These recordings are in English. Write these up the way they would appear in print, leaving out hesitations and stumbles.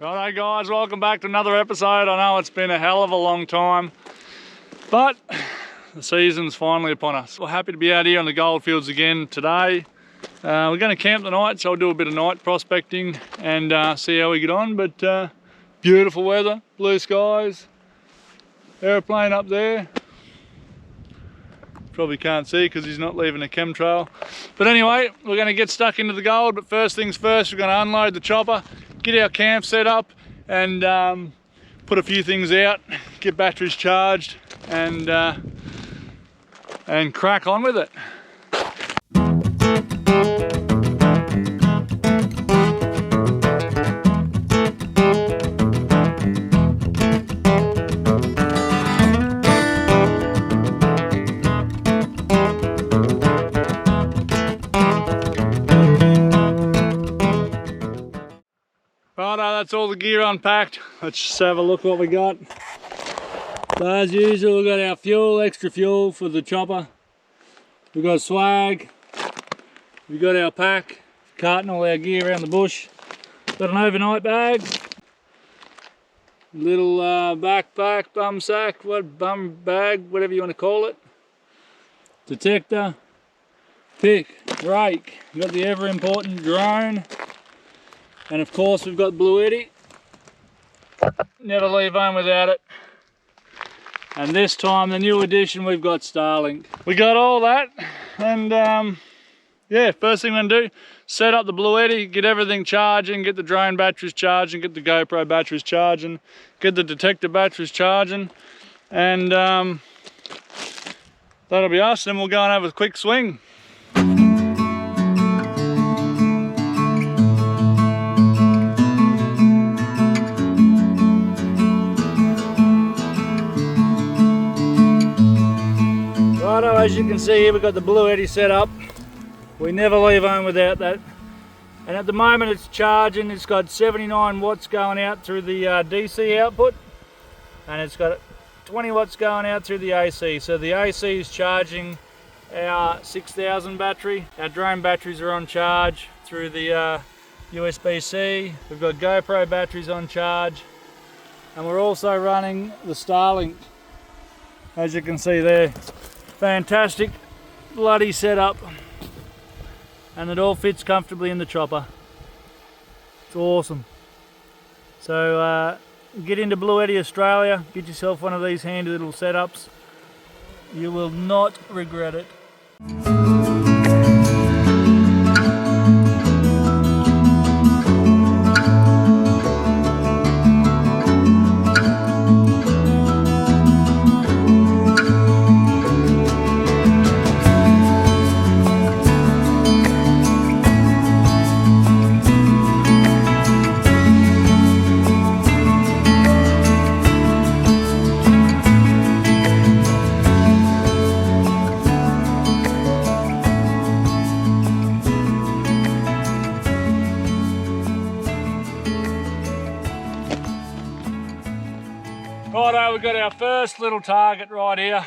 Righto guys, welcome back to another episode. I know it's been a hell of a long time, but the season's finally upon us. We're happy to be out here on the goldfields again today. We're going to camp tonight, so I'll do a bit of night prospecting and see how we get on. But beautiful weather, blue skies, aeroplane up there. Probably can't see because he's not leaving a chemtrail. But anyway, we're going to get stuck into the gold. But first things first, we're going to unload the chopper, get our camp set up, and put a few things out, get batteries charged, and crack on with it. Righto, that's all the gear unpacked. Let's just have a look what we got. So as usual, we've got our fuel, extra fuel for the chopper. We've got swag. We've got our pack, carting all our gear around the bush. Got an overnight bag. Little backpack, bum sack, bum bag, whatever you want to call it. Detector, pick, rake. We've got the ever important drone. And of course we've got Blue Eddy. Never leave home without it. And this time, the new addition, we've got Starlink. We got all that, and yeah, first thing I'm gonna do, set up the Blue Eddy, get everything charging, get the drone batteries charging, get the GoPro batteries charging, get the detector batteries charging, and that'll be us. Then we'll go and have a quick swing. As you can see here, we've got the Blue Eddy set up. We never leave home without that. And at the moment it's charging. It's got 79 watts going out through the DC output, and it's got 20 watts going out through the AC. So the AC is charging our 6000 battery. Our drone batteries are on charge through the USB-C. We've got GoPro batteries on charge, and we're also running the Starlink, as you can see there. Fantastic bloody setup, and it all fits comfortably in the chopper. It's awesome. So get into Blue Eddy Australia, get yourself one of these handy little setups. You will not regret it. Righto, we've got our first little target right here.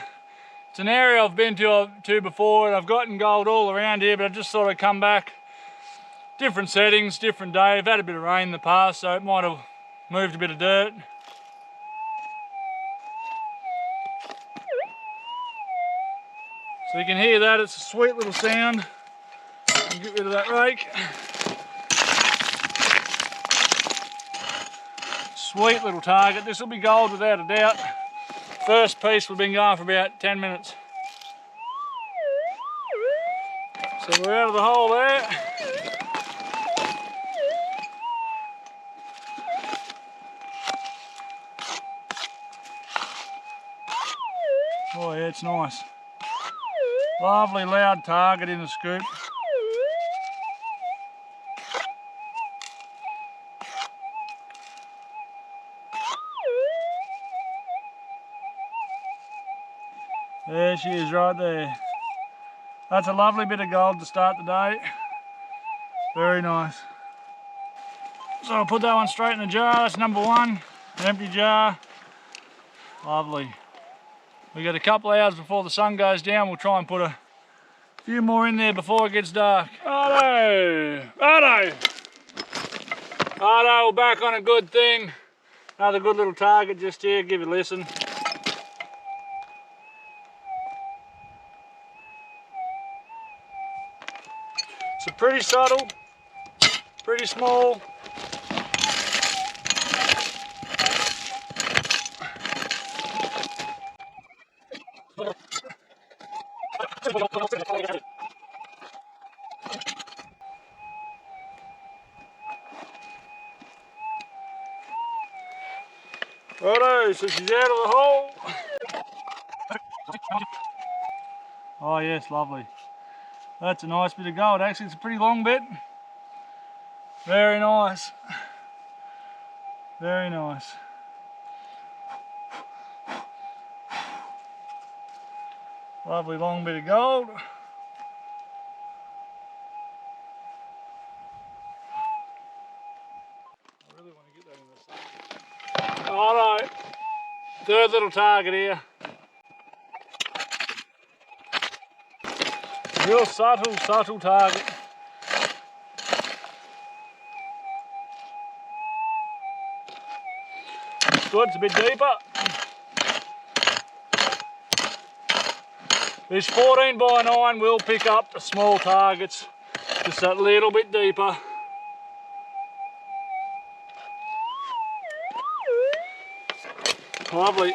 It's an area I've been to before, and I've gotten gold all around here, but I just thought I'd come back. Different settings, different day. I've had a bit of rain in the past, so it might have moved a bit of dirt. So you can hear that, it's a sweet little sound. I'll get rid of that rake. Sweet little target. This will be gold without a doubt. First piece, we've been going for about 10 minutes. So we're out of the hole there. Oh yeah, it's nice. Lovely loud target in the scoop. There she is right there. That's a lovely bit of gold to start the day. Very nice. So I'll put that one straight in the jar. That's number one. An empty jar. Lovely. We got a couple of hours before the sun goes down. We'll try and put a few more in there before it gets dark. Righto! Righto! Righto, we're back on a good thing. Another good little target just here, give it a listen. So pretty subtle, pretty small. Righto, so she's out of the hole. Oh yes, lovely. That's a nice bit of gold. Actually, it's a pretty long bit. Very nice. Very nice. Lovely long bit of gold. I really want to get that in the sun. Alright, third little target here. Real subtle target. Good, it's a bit deeper. This 14x9 will pick up the small targets just that little bit deeper. Lovely.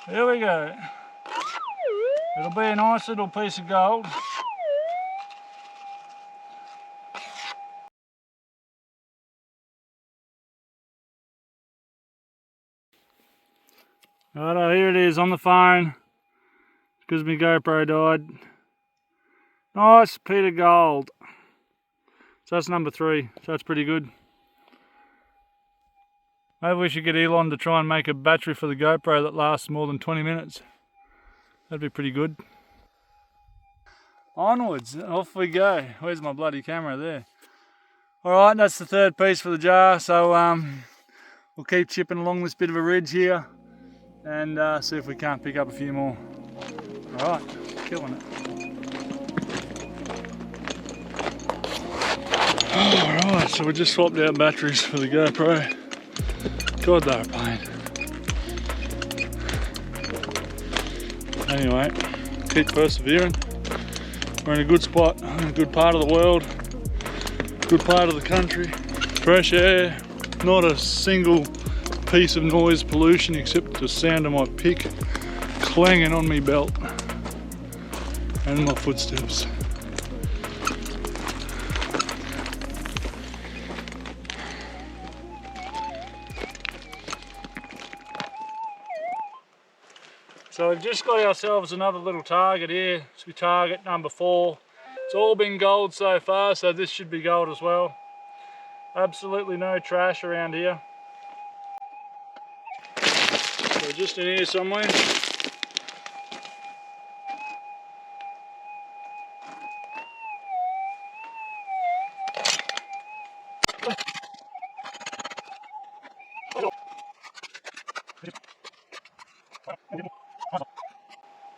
There we go. It'll be a nice little piece of gold. Righto, here it is on the phone. Because my GoPro died. Nice bit of gold. So that's number 3. So that's pretty good. Maybe we should get Elon to try and make a battery for the GoPro that lasts more than 20 minutes. That'd be pretty good. Onwards, off we go. Where's my bloody camera? There. Alright, that's the third piece for the jar. So we'll keep chipping along this bit of a ridge here and see if we can't pick up a few more. Alright, killing it. Alright, so we just swapped out batteries for the GoPro. God, they're a pain. Anyway, keep persevering. We're in a good spot, in a good part of the world, good part of the country. Fresh air, not a single piece of noise pollution except the sound of my pick clanging on my belt and my footsteps. So we've just got ourselves another little target here. So we target number 4. It's all been gold so far, so this should be gold as well. Absolutely no trash around here. So just in here somewhere.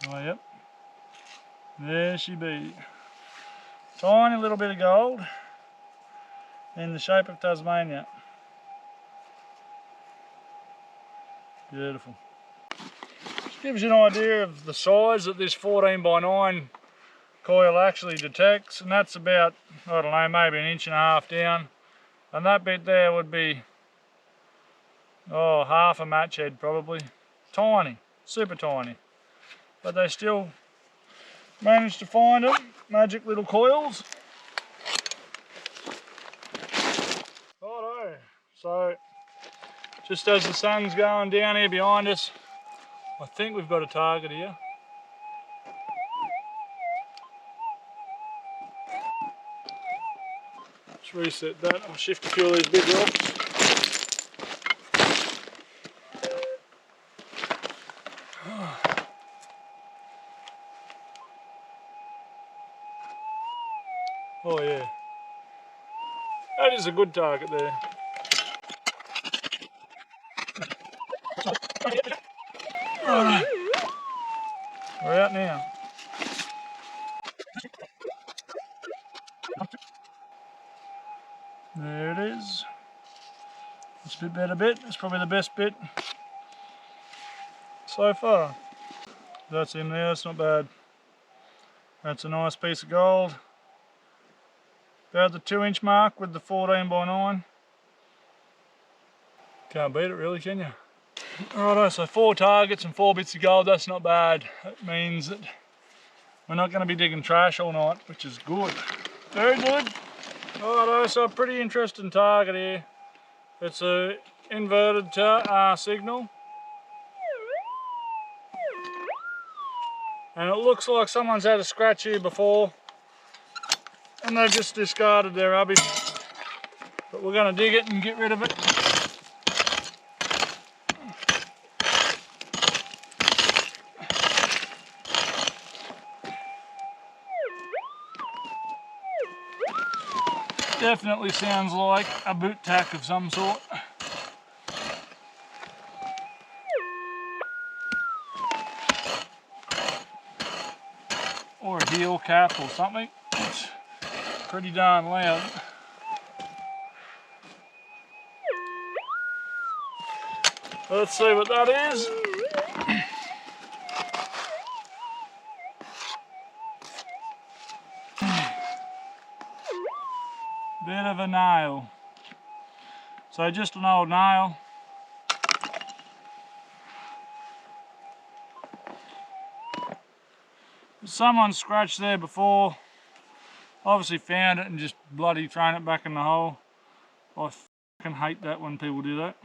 Oh yep, there she be. Tiny little bit of gold in the shape of Tasmania. Beautiful. Just gives you an idea of the size that this 14x9 coil actually detects, and that's about, I don't know, maybe 1.5 inches down. And that bit there would be, oh, half a match head probably. Tiny, super tiny. But they still managed to find them. Magic little coils. Righto. So, just as the sun's going down here behind us, I think we've got a target here. Let's reset that. I'll shift a few of these big rocks. Oh yeah, that is a good target there. Alright, we're out now. There it is. It's a bit better bit. It's probably the best bit so far. That's in there, it's not bad. That's a nice piece of gold. About the 2-inch mark with the 14x9. Can't beat it really, can you? Righto, so 4 targets and 4 bits of gold, that's not bad. That means that we're not going to be digging trash all night, which is good. Very good. Righto, so a pretty interesting target here. It's a inverted signal. And it looks like someone's had a scratch here before and they've just discarded their rubbish. But we're going to dig it and get rid of it. Definitely sounds like a boot tack of some sort. Or a heel cap or something. It's pretty darn loud. Let's see what that is. Bit of a nail. So just an old nail. Someone scratched there before, obviously found it and just bloody thrown it back in the hole. I fucking hate that when people do that.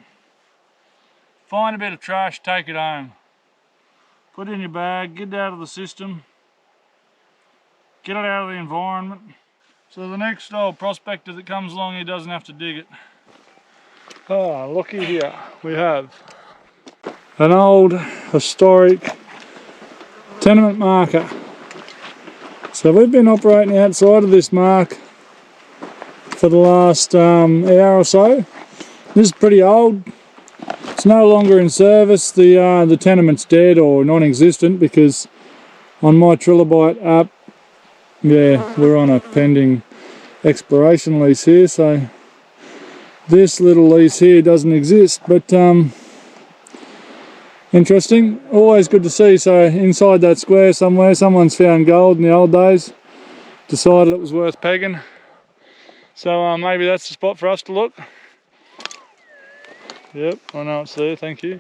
Find a bit of trash, take it home. Put it in your bag, get it out of the system. Get it out of the environment. So the next old prospector that comes along, he doesn't have to dig it. Oh, looky here. We have an old historic tenement marker. So we've been operating outside of this mark for the last hour or so. This is pretty old. It's no longer in service. The tenement's dead or non-existent because on my trilobite app, yeah, we're on a pending exploration lease here, so this little lease here doesn't exist, but interesting, always good to see. So inside that square somewhere, someone's found gold in the old days, decided it was worth pegging. So maybe that's the spot for us to look. Yep, I know it's there, thank you.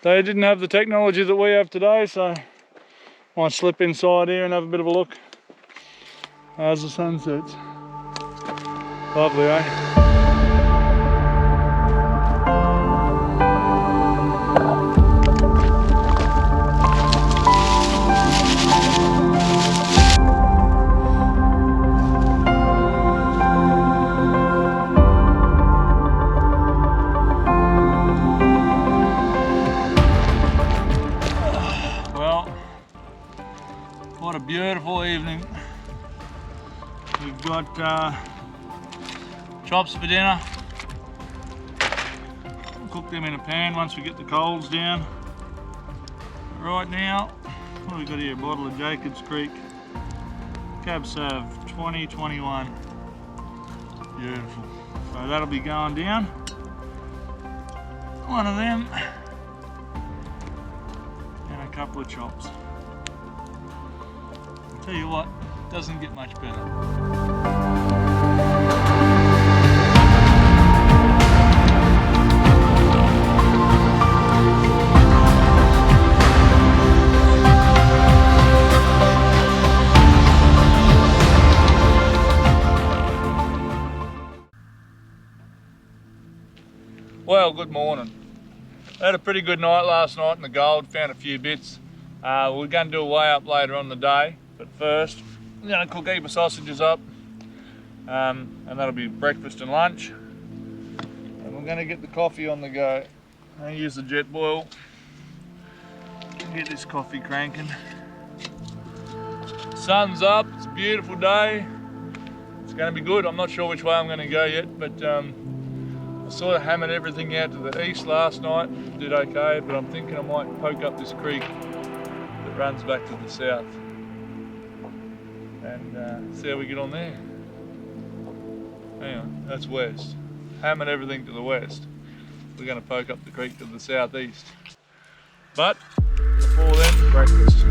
They didn't have the technology that we have today, so might slip inside here and have a bit of a look as the sun sets. Lovely, eh? What a beautiful evening. We've got chops for dinner. We'll cook them in a pan once we get the coals down. Right now, what have we got here? A bottle of Jacobs Creek Cab Sav 2021. Beautiful. So that'll be going down. One of them and a couple of chops. Tell you what, doesn't get much better. Well, good morning. Had a pretty good night last night in the gold, found a few bits. We're going to do a weigh up later on in the day. But first, I'm going to cook a heap of sausages up, and that'll be breakfast and lunch. And we're going to get the coffee on the go. I'm going to use the jet boil. Get this coffee cranking. Sun's up, it's a beautiful day. It's going to be good. I'm not sure which way I'm going to go yet, but I I sort of hammered everything out to the east last night, did okay, but I'm thinking I might poke up this creek that runs back to the south and see how we get on there. Hang on, that's west. Hammered everything to the west. We're going to poke up the creek to the southeast. But before then, breakfast.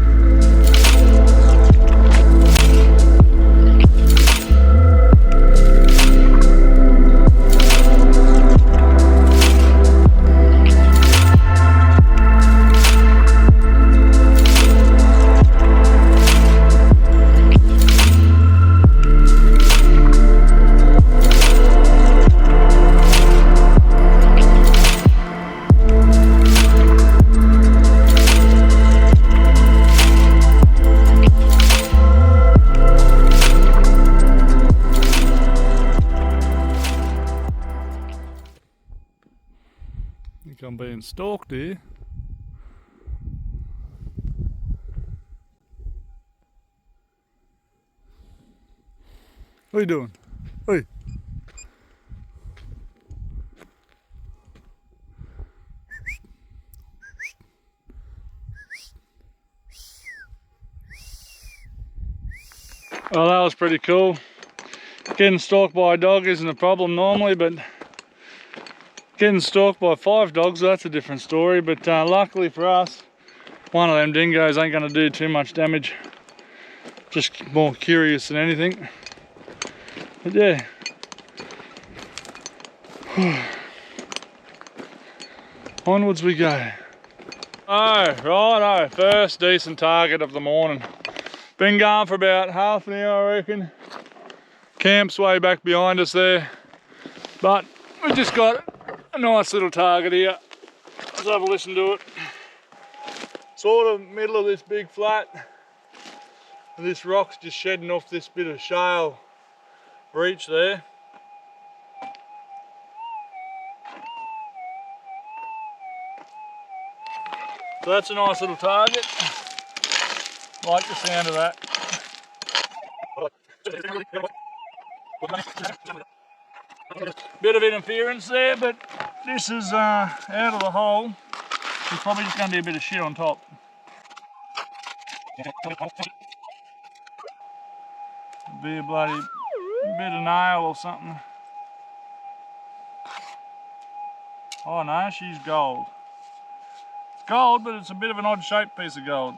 I'm being stalked here. What are you doing? Hey. Well, that was pretty cool. Getting stalked by a dog isn't a problem normally, but getting stalked by 5 dogs, that's a different story. But luckily for us, one of them dingoes ain't going to do too much damage. Just more curious than anything. But yeah. Onwards we go. Oh, righto, first decent target of the morning. Been going for about half an hour, I reckon. Camp's way back behind us there. But we just got a nice little target here. Let's have a listen to it. Sort of middle of this big flat. And this rock's just shedding off this bit of shale breach there. So that's a nice little target. Like the sound of that. Bit of interference there, but this is out of the hole. It's probably just going to do a bit of shit on top. Be a bloody bit of nail or something. Oh no, she's gold. It's gold, but it's a bit of an odd shaped piece of gold.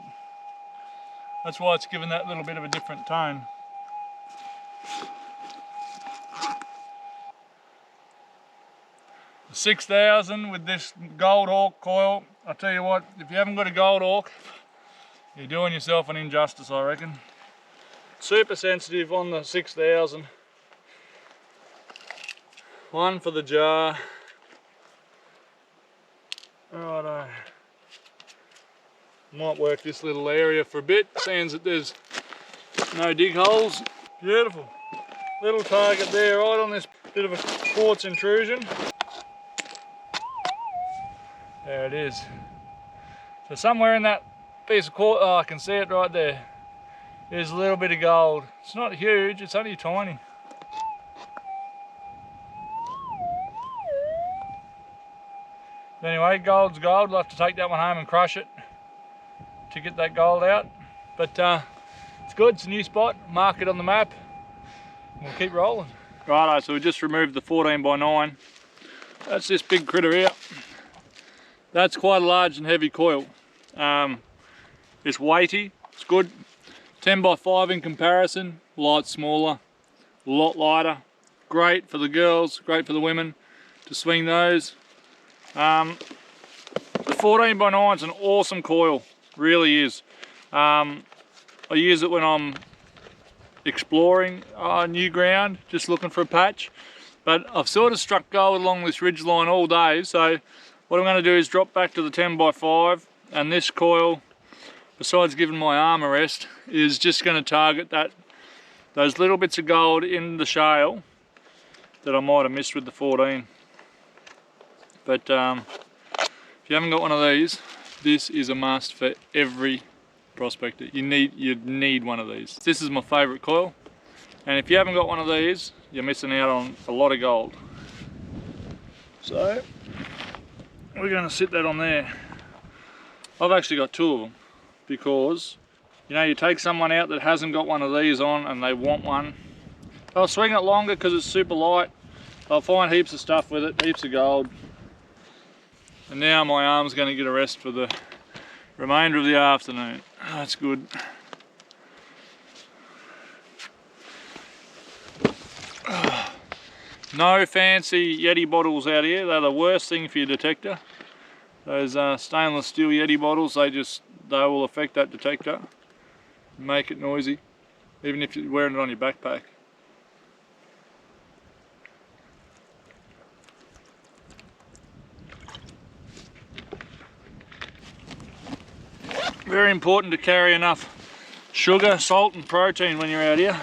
That's why it's given that little bit of a different tone. The 6000 with this gold hawk coil. I tell you what, if you haven't got a gold hawk, you're doing yourself an injustice, I reckon. Super sensitive on the 6000. One for the jar. Righto. Might work this little area for a bit, seeing that there's no dig holes. Beautiful. Little target there, right on this bit of a quartz intrusion. There it is. So somewhere in that piece of quartz, oh, I can see it right there. There's a little bit of gold. It's not huge, it's only tiny. Anyway, gold's gold. We'll have to take that one home and crush it to get that gold out. But it's good, it's a new spot. Mark it on the map. We'll keep rolling. Righto, so we just removed the 14x9. That's this big critter here. That's quite a large and heavy coil. It's weighty, it's good. 10x5 in comparison, light smaller, a lot lighter. Great for the girls, great for the women to swing those. The 14x9 is an awesome coil, really is. I use it when I'm exploring new ground, just looking for a patch. But I've sort of struck gold along this ridge line all day, so what I'm going to do is drop back to the 10x5, and this coil, besides giving my arm a rest, is just going to target those little bits of gold in the shale that I might have missed with the 14. But if you haven't got one of these, this is a must for every prospector. You need one of these. This is my favourite coil, and if you haven't got one of these, you're missing out on a lot of gold. So we're going to sit that on there. I've actually got two of them because, you know, you take someone out that hasn't got one of these on and they want one. They'll swing it longer because it's super light. They'll find heaps of stuff with it, heaps of gold. And now my arm's going to get a rest for the remainder of the afternoon. That's good. No fancy Yeti bottles out here. They're the worst thing for your detector. Those stainless steel Yeti bottles, they will affect that detector, make it noisy, even if you're wearing it on your backpack. Very important to carry enough sugar, salt and protein when you're out here,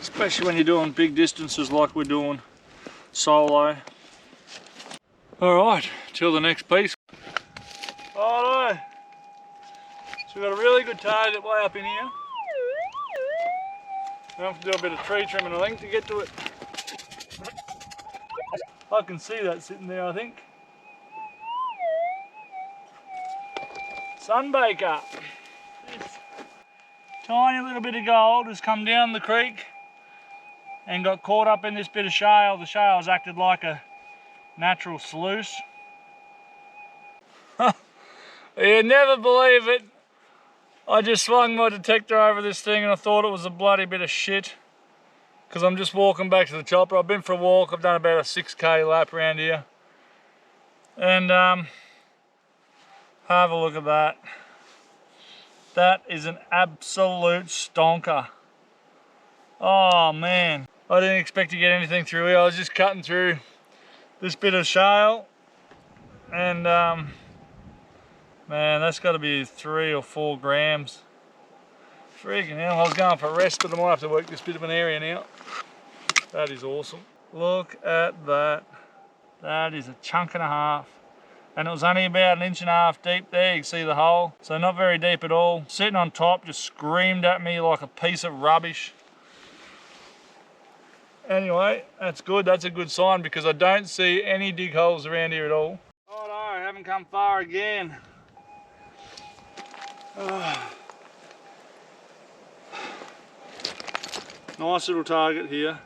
especially when you're doing big distances like we're doing solo. Alright, till the next piece. Righto. So we've got a really good target way up in here. We have to do a bit of tree trimming, I think, to get to it. I can see that sitting there, I think. Sunbaker. This tiny little bit of gold has come down the creek and got caught up in this bit of shale. The shale has acted like a natural sluice. You'd never believe it. I just swung my detector over this thing and I thought it was a bloody bit of shit. Because I'm just walking back to the chopper. I've been for a walk. I've done about a 6k lap around here. And have a look at that. That is an absolute stonker. Oh man. I didn't expect to get anything through here. I was just cutting through this bit of shale. And man, that's got to be 3 or 4 grams. Freaking hell, I was going for a rest, but I might have to work this bit of an area now. That is awesome. Look at that. That is a chunk and a half. And it was only about 1.5 inches deep there. You can see the hole. So not very deep at all. Sitting on top just screamed at me like a piece of rubbish. Anyway, that's good. That's a good sign because I don't see any dig holes around here at all. Oh no, I haven't come far again. Nice little target here.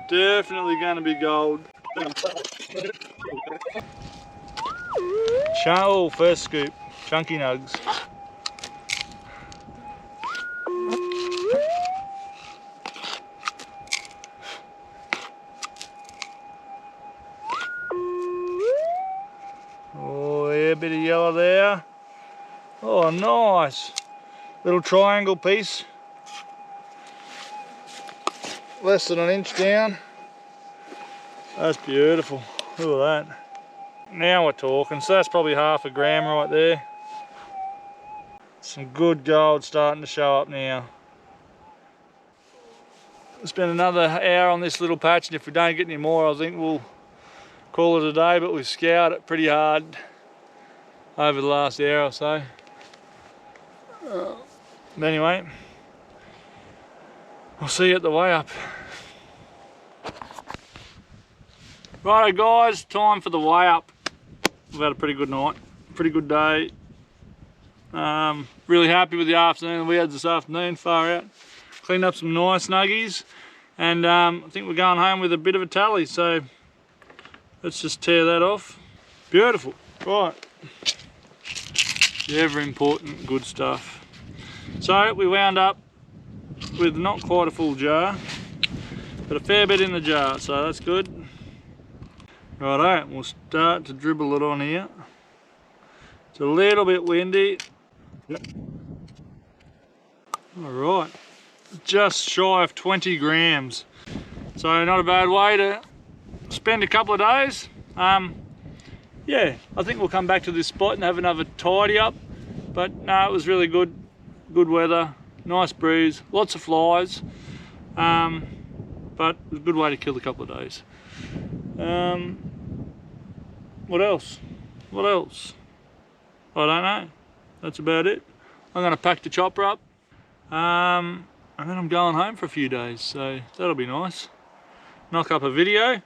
Definitely going to be gold. Oh, first scoop. Chunky nugs. Oh, yeah, a bit of yellow there. Oh, nice. Little triangle piece. Less than 1 inch down. That's beautiful. Look at that. Now we're talking. So that's probably 0.5 gram right there. Some good gold starting to show up now. We'll spend another hour on this little patch, and if we don't get any more, I think we'll call it a day, but we've scoured it pretty hard over the last hour or so. But anyway, I'll see you at the way up. Righto guys, time for the way up. We've had a pretty good night, pretty good day. Really happy with the afternoon we had this afternoon, far out. Cleaned up some nice nuggies, and I think we're going home with a bit of a tally, so let's just tear that off. Beautiful, right. The ever important good stuff. So we wound up with not quite a full jar, but a fair bit in the jar, so that's good. Righto, we'll start to dribble it on here. It's a little bit windy. Yep. Alright, just shy of 20 grams. So not a bad way to spend a couple of days. Yeah, I think we'll come back to this spot and have another tidy up. But no, it was really good. Good weather, nice breeze, lots of flies. But it was a good way to kill a couple of days. What else? What else? I don't know. That's about it. I'm going to pack the chopper up. and then I'm going home for a few days, so that'll be nice. Knock up a video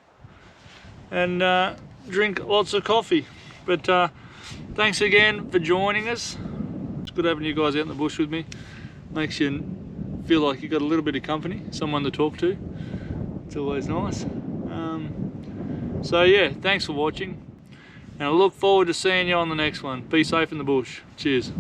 and drink lots of coffee. But thanks again for joining us. It's good having you guys out in the bush with me. Makes you feel like you've got a little bit of company, someone to talk to. It's always nice. So yeah, thanks for watching, and I look forward to seeing you on the next one. Be safe in the bush. Cheers.